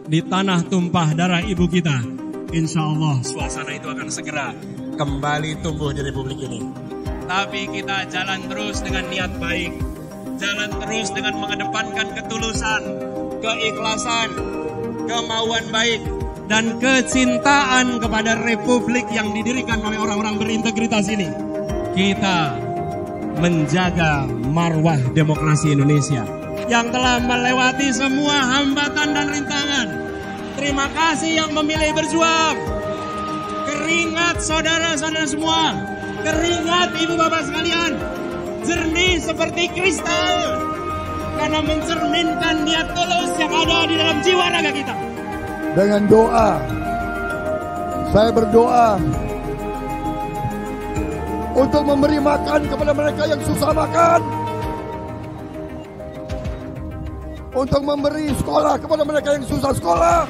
di tanah tumpah darah ibu kita. Insya Allah suasana itu akan segera kembali tumbuh di Republik ini. Tapi kita jalan terus dengan niat baik, jalan terus dengan mengedepankan ketulusan, keikhlasan, kemauan baik, dan kecintaan kepada Republik yang didirikan oleh orang-orang berintegritas ini. Kita menjaga marwah demokrasi Indonesia yang telah melewati semua hambatan dan rintangan. Terima kasih yang memilih berjuang. Keringat saudara-saudara semua, keringat ibu bapak sekalian, jernih seperti kristal, karena mencerminkan niat tulus yang ada di dalam jiwa raga kita. Dengan doa, saya berdoa untuk memberi makan kepada mereka yang susah makan, untuk memberi sekolah kepada mereka yang susah sekolah,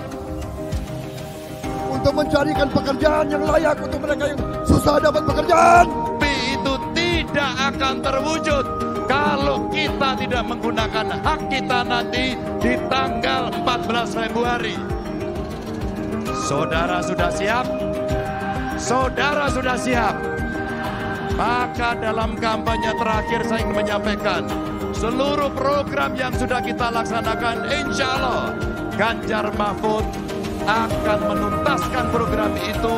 untuk mencarikan pekerjaan yang layak untuk mereka yang susah dapat pekerjaan. Itu tidak akan terwujud kalau kita tidak menggunakan hak kita nanti di tanggal 14 Februari. Saudara sudah siap? Saudara sudah siap? Maka dalam kampanye terakhir saya ingin menyampaikan seluruh program yang sudah kita laksanakan, insya Allah Ganjar Mahfud akan menuntaskan program itu,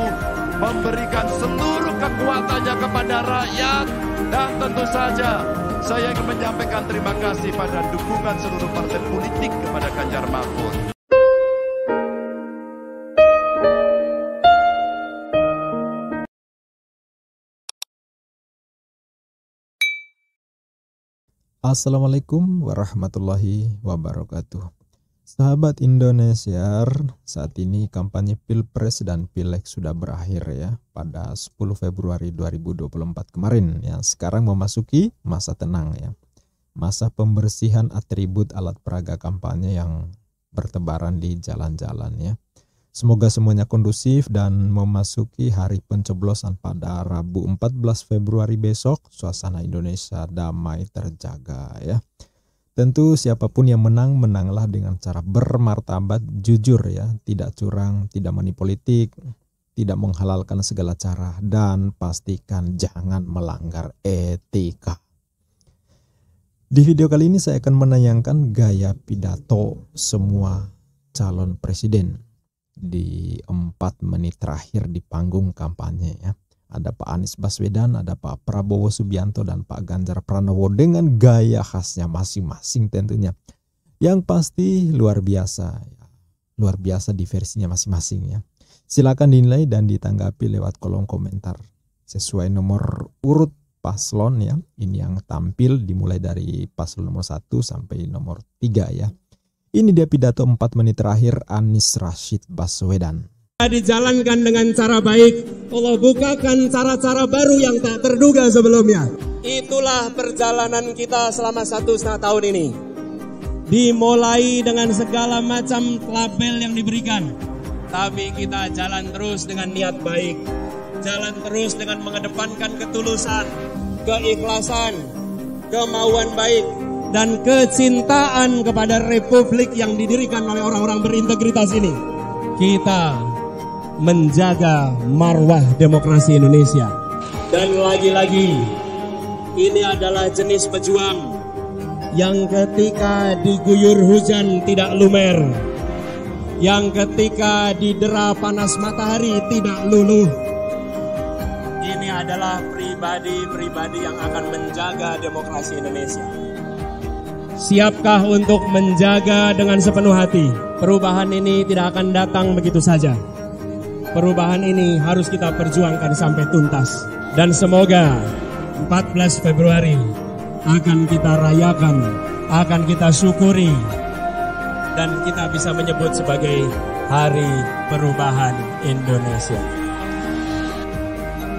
memberikan seluruh kekuatannya kepada rakyat, dan tentu saja saya ingin menyampaikan terima kasih pada dukungan seluruh partai politik kepada Ganjar Mahfud. Assalamualaikum warahmatullahi wabarakatuh. Sahabat Indonesia, saat ini kampanye Pilpres dan Pileg sudah berakhir ya pada 10 Februari 2024 kemarin ya. Sekarang memasuki masa tenang ya. Masa pembersihan atribut alat peraga kampanye yang bertebaran di jalan-jalan ya. Semoga semuanya kondusif dan memasuki hari pencoblosan pada Rabu 14 Februari besok, suasana Indonesia damai terjaga ya. Tentu siapapun yang menang, menanglah dengan cara bermartabat, jujur ya, tidak curang, tidak manipolitik, tidak menghalalkan segala cara, dan pastikan jangan melanggar etika. Di video kali ini saya akan menayangkan gaya pidato semua calon presiden di 4 menit terakhir di panggung kampanye ya. Ada Pak Anies Baswedan, ada Pak Prabowo Subianto, dan Pak Ganjar Pranowo dengan gaya khasnya masing-masing tentunya. Yang pasti luar biasa ya. Luar biasa di versinya masing-masing ya. Silakan dinilai dan ditanggapi lewat kolom komentar sesuai nomor urut paslon ya. Ini yang tampil dimulai dari paslon nomor 1 sampai nomor 3 ya. Ini dia pidato 4 menit terakhir Anies Rashid Baswedan. Dijalankan dengan cara baik, Allah bukakan cara-cara baru yang tak terduga sebelumnya. Itulah perjalanan kita selama 1,5 tahun ini. Dimulai dengan segala macam label yang diberikan, tapi kita jalan terus dengan niat baik, jalan terus dengan mengedepankan ketulusan, keikhlasan, kemauan baik, dan kecintaan kepada Republik yang didirikan oleh orang-orang berintegritas ini. Kita menjaga marwah demokrasi Indonesia. Dan lagi-lagi, ini adalah jenis pejuang yang ketika diguyur hujan tidak lumer, yang ketika didera panas matahari tidak luluh. Ini adalah pribadi-pribadi yang akan menjaga demokrasi Indonesia. Siapkah untuk menjaga dengan sepenuh hati? Perubahan ini tidak akan datang begitu saja. Perubahan ini harus kita perjuangkan sampai tuntas. Dan semoga 14 Februari akan kita rayakan, akan kita syukuri, dan kita bisa menyebut sebagai Hari Perubahan Indonesia.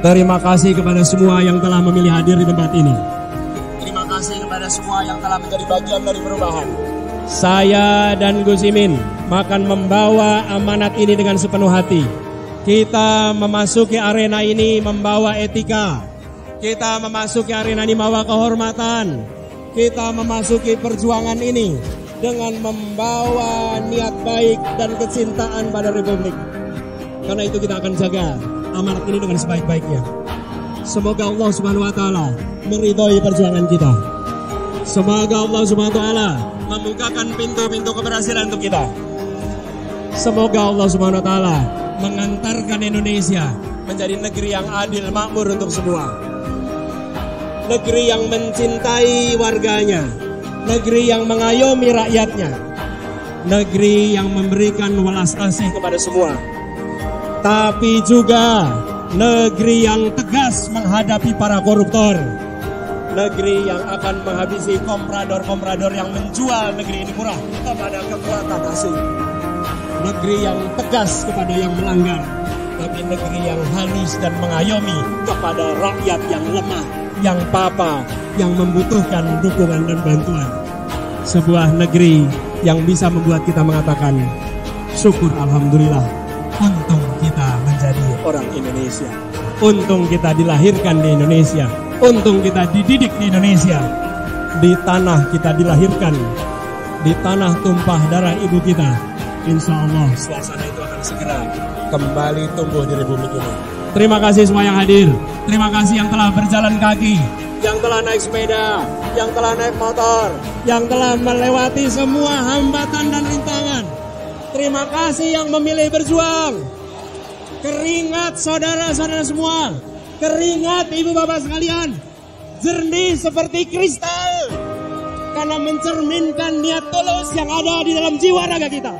Terima kasih kepada semua yang telah memilih hadir di tempat ini. Terima kasih kepada semua yang telah menjadi bagian dari perubahan. Saya dan Gus Imin akan membawa amanat ini dengan sepenuh hati. Kita memasuki arena ini membawa etika. Kita memasuki arena ini membawa kehormatan. Kita memasuki perjuangan ini dengan membawa niat baik dan kecintaan pada Republik. Karena itu kita akan jaga amanat ini dengan sebaik-baiknya. Semoga Allah Subhanahu wa taala meridhai perjuangan kita. Semoga Allah Subhanahu wa taala membukakan pintu-pintu keberhasilan untuk kita. Semoga Allah Subhanahu wa taala mengantarkan Indonesia menjadi negeri yang adil, makmur untuk semua. Negeri yang mencintai warganya, negeri yang mengayomi rakyatnya, negeri yang memberikan welas asih kepada semua. Tapi juga negeri yang tegas menghadapi para koruptor, negeri yang akan menghabisi komprador-komprador yang menjual negeri ini murah kepada kekuatan asing, negeri yang tegas kepada yang melanggar, tapi negeri yang halus dan mengayomi kepada rakyat yang lemah, yang papa, yang membutuhkan dukungan dan bantuan. Sebuah negeri yang bisa membuat kita mengatakan syukur alhamdulillah, untung kita menjadi orang Indonesia, untung kita dilahirkan di Indonesia, untung kita dididik di Indonesia, di tanah kita dilahirkan, di tanah tumpah darah ibu kita. Insya Allah suasana itu akan segera kembali tumbuh di Republik ini. Terima kasih semua yang hadir. Terima kasih yang telah berjalan kaki, yang telah naik sepeda, yang telah naik motor, yang telah melewati semua hambatan dan rintangan. Terima kasih yang memilih berjuang. Keringat saudara-saudara semua, keringat ibu bapak sekalian, jernih seperti kristal, karena mencerminkan niat tulus yang ada di dalam jiwa raga kita.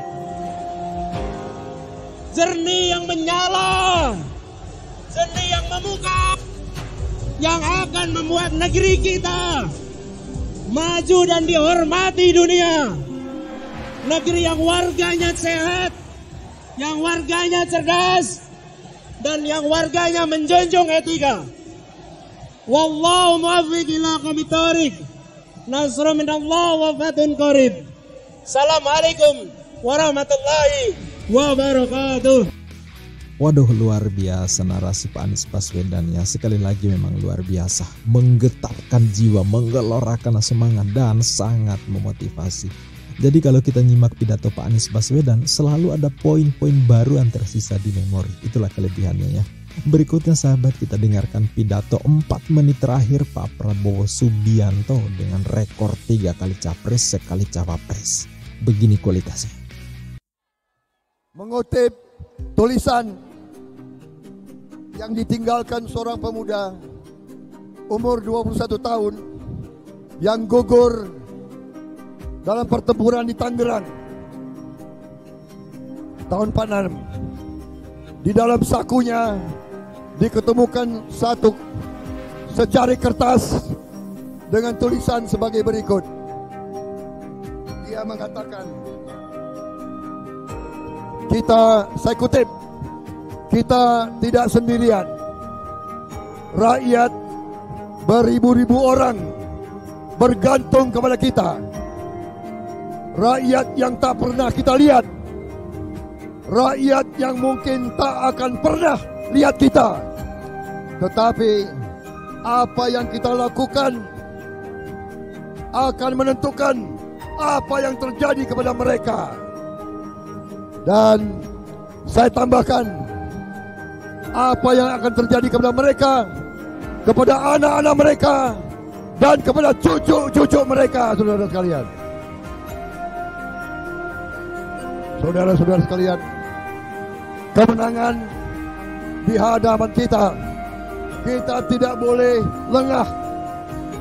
Jernih yang menyala, jernih yang memukau, yang akan membuat negeri kita maju dan dihormati dunia. Negeri yang warganya sehat, yang warganya cerdas, dan yang warganya menjunjung etika. Wallahu muwaffiq ila aqwamit thoriq. Nasrun minallah wa fathun qarib. Assalamualaikum warahmatullahi wabarakatuh. Waduh, luar biasa narasi Pak Anies Baswedan ya. Sekali lagi memang luar biasa, menggetarkan jiwa, menggelorakan semangat dan sangat memotivasi. Jadi kalau kita nyimak pidato Pak Anies Baswedan, selalu ada poin-poin baru yang tersisa di memori. Itulah kelebihannya ya. Berikutnya sahabat, kita dengarkan pidato 4 menit terakhir Pak Prabowo Subianto dengan rekor 3 kali capres, sekali cawapres. Begini kualitasnya. Mengutip tulisan yang ditinggalkan seorang pemuda umur 21 tahun yang gugur dalam pertempuran di Tangerang tahun 46. Di dalam sakunya diketemukan satu secari kertas dengan tulisan sebagai berikut. Dia mengatakan, saya kutip, kita tidak sendirian. Rakyat beribu-ribu orang bergantung kepada kita. Rakyat yang tak pernah kita lihat. Rakyat yang mungkin tak akan pernah lihat kita. Tetapi apa yang kita lakukan akan menentukan apa yang terjadi kepada mereka. Dan saya tambahkan, apa yang akan terjadi kepada mereka, kepada anak-anak mereka, dan kepada cucu-cucu mereka, saudara sekalian. Saudara-saudara sekalian, kemenangan di hadapan kita. Kita tidak boleh lengah,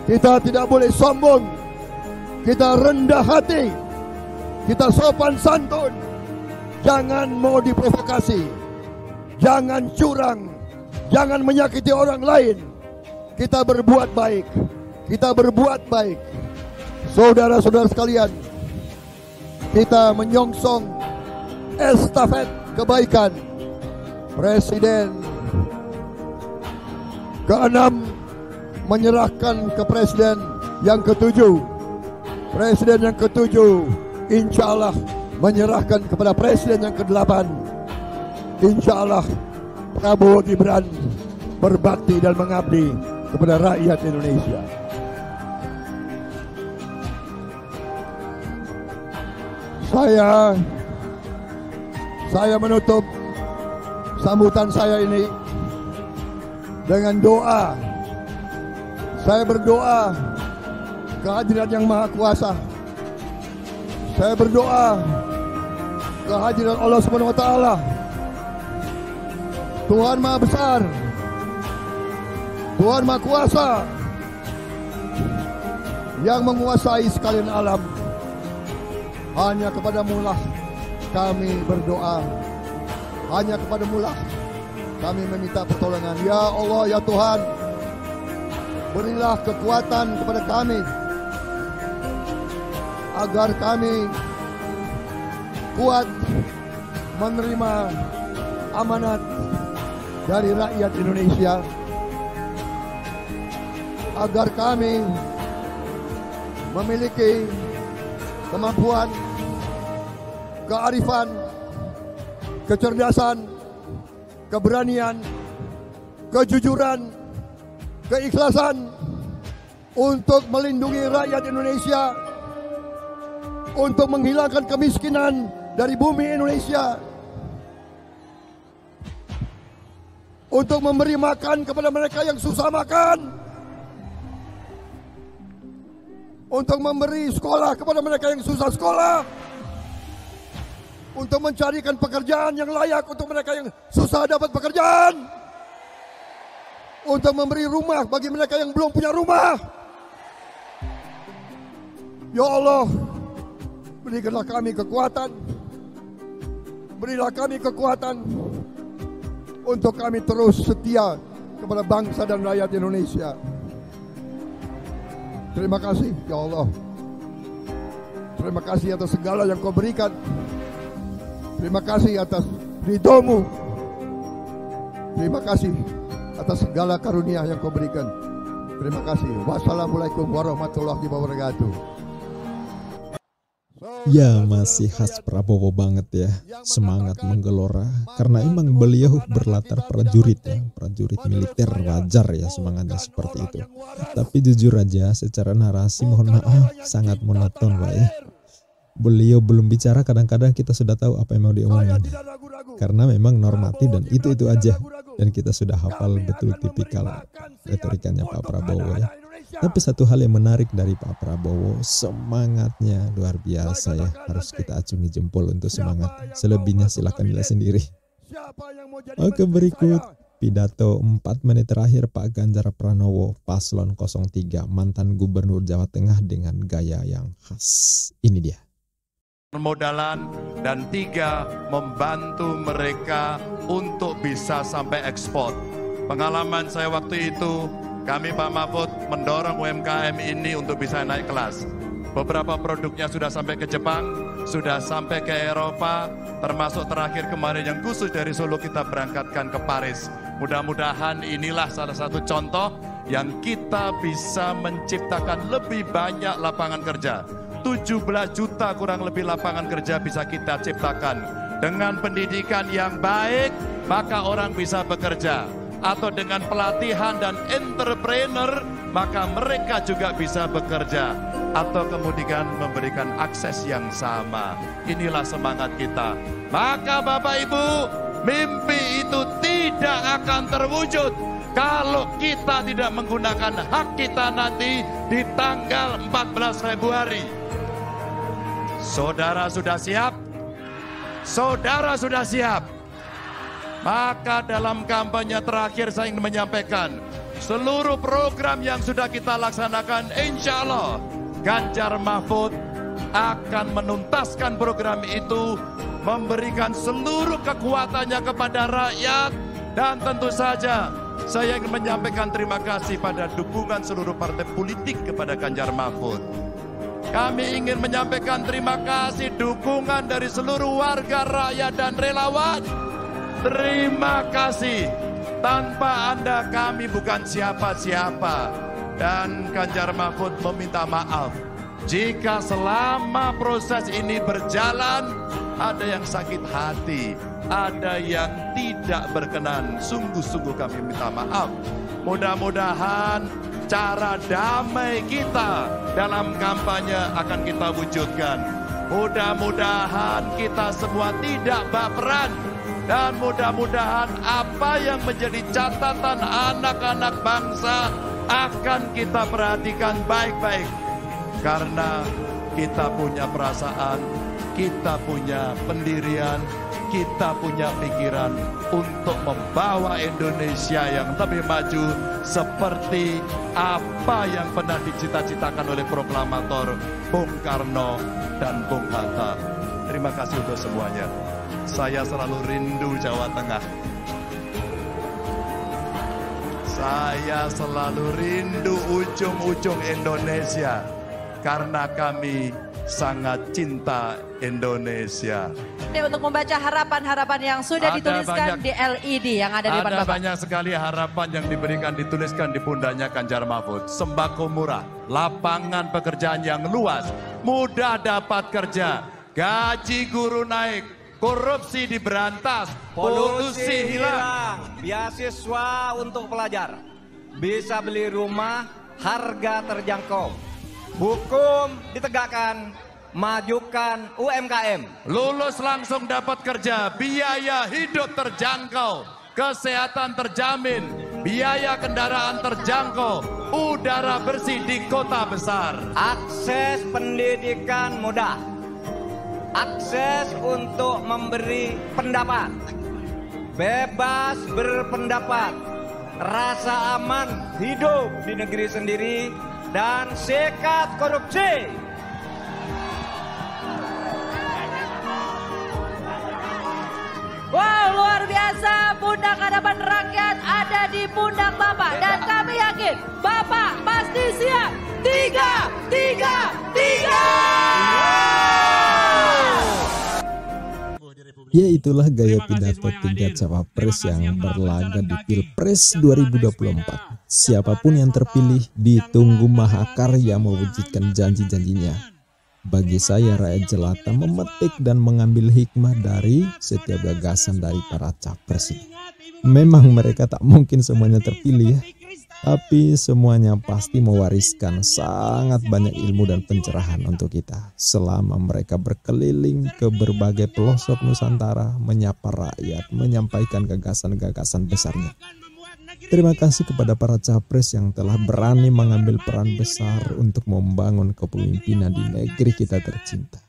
kita tidak boleh sombong, kita rendah hati, kita sopan santun. Jangan mau diprovokasi, jangan curang, jangan menyakiti orang lain. Kita berbuat baik, kita berbuat baik. Saudara-saudara sekalian, kita menyongsong estafet kebaikan. Presiden ke-6 menyerahkan ke presiden yang ke-7. Presiden yang ke-7 insya Allah menyerahkan kepada presiden yang ke-8. Insya Allah Prabowo Gibran berbakti dan mengabdi kepada rakyat Indonesia. Saya menutup sambutan saya ini dengan doa. Saya berdoa kehadiran Yang Maha Kuasa. Saya berdoa kehadiran Allah Subhanahu wa taala. Tuhan Maha Besar, Tuhan Maha Kuasa yang menguasai sekalian alam. Hanya kepadamu lah kami berdoa. Hanya kepadamu lah kami meminta pertolongan. Ya Allah, ya Tuhan, berilah kekuatan kepada kami agar kami kuat menerima amanat dari rakyat Indonesia, agar kami memiliki kemampuan, kearifan, kecerdasan, keberanian, kejujuran, keikhlasan untuk melindungi rakyat Indonesia, untuk menghilangkan kemiskinan dari bumi Indonesia, untuk memberi makan kepada mereka yang susah makan, untuk memberi sekolah kepada mereka yang susah sekolah, untuk mencarikan pekerjaan yang layak untuk mereka yang susah dapat pekerjaan, untuk memberi rumah bagi mereka yang belum punya rumah. Ya Allah, berikanlah kami kekuatan, berilah kami kekuatan untuk kami terus setia kepada bangsa dan rakyat Indonesia. Terima kasih ya Allah. Terima kasih atas segala yang kau berikan. Terima kasih atas ridho-Mu. Terima kasih atas segala karunia yang kau berikan. Terima kasih. Wassalamualaikum warahmatullahi wabarakatuh. Ya, masih khas Prabowo banget ya, semangat menggelora, karena emang beliau berlatar prajurit ya, prajurit militer, wajar ya semangatnya seperti itu. Tapi jujur aja secara narasi mohon maaf sangat monoton Pak ya. Beliau belum bicara kadang-kadang kita sudah tahu apa yang mau diomongin, karena memang normatif dan itu aja, dan kita sudah hafal betul tipikal retorikanya Pak Prabowo ya. Tapi satu hal yang menarik dari Pak Prabowo, semangatnya luar biasa ya, harus kita acungi jempol untuk semangat. Selebihnya silakan nilai sendiri. Oke, berikut pidato 4 menit terakhir Pak Ganjar Pranowo, Paslon 03, mantan Gubernur Jawa Tengah dengan gaya yang khas. Ini dia. Permodalan, dan 3, membantu mereka untuk bisa sampai ekspor. Pengalaman saya waktu itu, kami Pak Mahfud mendorong UMKM ini untuk bisa naik kelas. Beberapa produknya sudah sampai ke Jepang, sudah sampai ke Eropa, termasuk terakhir kemarin yang khusus dari Solo kita berangkatkan ke Paris. Mudah-mudahan inilah salah satu contoh yang kita bisa menciptakan lebih banyak lapangan kerja. 17 juta kurang lebih lapangan kerja bisa kita ciptakan. Dengan pendidikan yang baik, maka orang bisa bekerja. Atau dengan pelatihan dan entrepreneur, maka mereka juga bisa bekerja. Atau kemudian memberikan akses yang sama. Inilah semangat kita. Maka Bapak Ibu, mimpi itu tidak akan terwujud kalau kita tidak menggunakan hak kita nanti di tanggal 14 Februari. Saudara sudah siap? Saudara sudah siap? Maka dalam kampanye terakhir saya ingin menyampaikan seluruh program yang sudah kita laksanakan, insya Allah Ganjar Mahfud akan menuntaskan program itu, memberikan seluruh kekuatannya kepada rakyat, dan tentu saja saya ingin menyampaikan terima kasih pada dukungan seluruh partai politik kepada Ganjar Mahfud. Kami ingin menyampaikan terima kasih dukungan dari seluruh warga, rakyat, dan relawan. Terima kasih. Tanpa Anda kami bukan siapa-siapa. Dan Ganjar Mahfud meminta maaf jika selama proses ini berjalan ada yang sakit hati, ada yang tidak berkenan. Sungguh-sungguh kami minta maaf. Mudah-mudahan cara damai kita dalam kampanye akan kita wujudkan. Mudah-mudahan kita semua tidak baperan. Dan mudah-mudahan apa yang menjadi catatan anak-anak bangsa akan kita perhatikan baik-baik. Karena kita punya perasaan, kita punya pendirian, kita punya pikiran untuk membawa Indonesia yang lebih maju seperti apa yang pernah dicita-citakan oleh proklamator Bung Karno dan Bung Hatta. Terima kasih untuk semuanya. Saya selalu rindu Jawa Tengah. Saya selalu rindu ujung-ujung Indonesia. Karena kami sangat cinta Indonesia. Ini untuk membaca harapan-harapan yang sudah dituliskan di LED yang ada di depan Bapak. Ada banyak sekali harapan yang dituliskan di pundaknya Ganjar Mahfud. Sembako murah, lapangan pekerjaan yang luas, mudah dapat kerja, gaji guru naik, korupsi diberantas, polusi hilang, beasiswa untuk pelajar, bisa beli rumah, harga terjangkau, hukum ditegakkan, majukan UMKM. Lulus langsung dapat kerja, biaya hidup terjangkau, kesehatan terjamin, biaya kendaraan terjangkau, udara bersih di kota besar. Akses pendidikan mudah, akses untuk memberi pendapat, bebas berpendapat, rasa aman hidup di negeri sendiri, dan sikat korupsi. Wow, luar biasa, pundak hadapan rakyat ada di pundak Bapak. Dan kami yakin Bapak pasti siap. 3, 3, 3. Ya, itulah gaya pidato tiga cawapres yang berlaga di Pilpres 2024. Siapapun yang terpilih ditunggu mahakarya mewujudkan janji-janjinya. Bagi saya, rakyat jelata memetik dan mengambil hikmah dari setiap gagasan dari para capres ini. Memang mereka tak mungkin semuanya terpilih ya, tapi semuanya pasti mewariskan sangat banyak ilmu dan pencerahan untuk kita selama mereka berkeliling ke berbagai pelosok Nusantara, menyapa rakyat, menyampaikan gagasan-gagasan besarnya. Terima kasih kepada para capres yang telah berani mengambil peran besar untuk membangun kepemimpinan di negeri kita tercinta.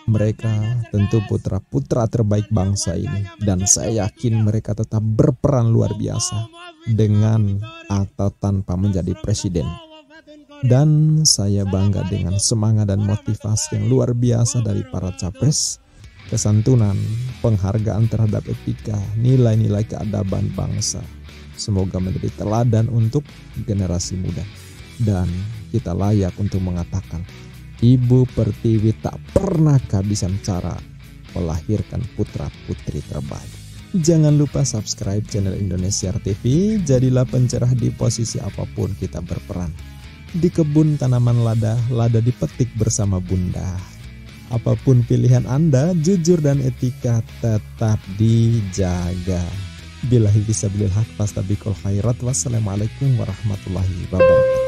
Mereka tentu putra-putra terbaik bangsa ini, dan saya yakin mereka tetap berperan luar biasa dengan atau tanpa menjadi presiden. Dan saya bangga dengan semangat dan motivasi yang luar biasa dari para capres, kesantunan, penghargaan terhadap etika, nilai-nilai keadaban bangsa. Semoga menjadi teladan untuk generasi muda. Dan kita layak untuk mengatakan, Ibu Pertiwi tak pernah kehabisan cara melahirkan putra-putri terbaik. Jangan lupa subscribe channel Indonesiar TV, jadilah pencerah di posisi apapun kita berperan. Di kebun tanaman lada, lada dipetik bersama Bunda. Apapun pilihan Anda, jujur dan etika tetap dijaga. Billahi fisabilil haq fastabiqul khairat. Wassalamualaikum warahmatullahi wabarakatuh.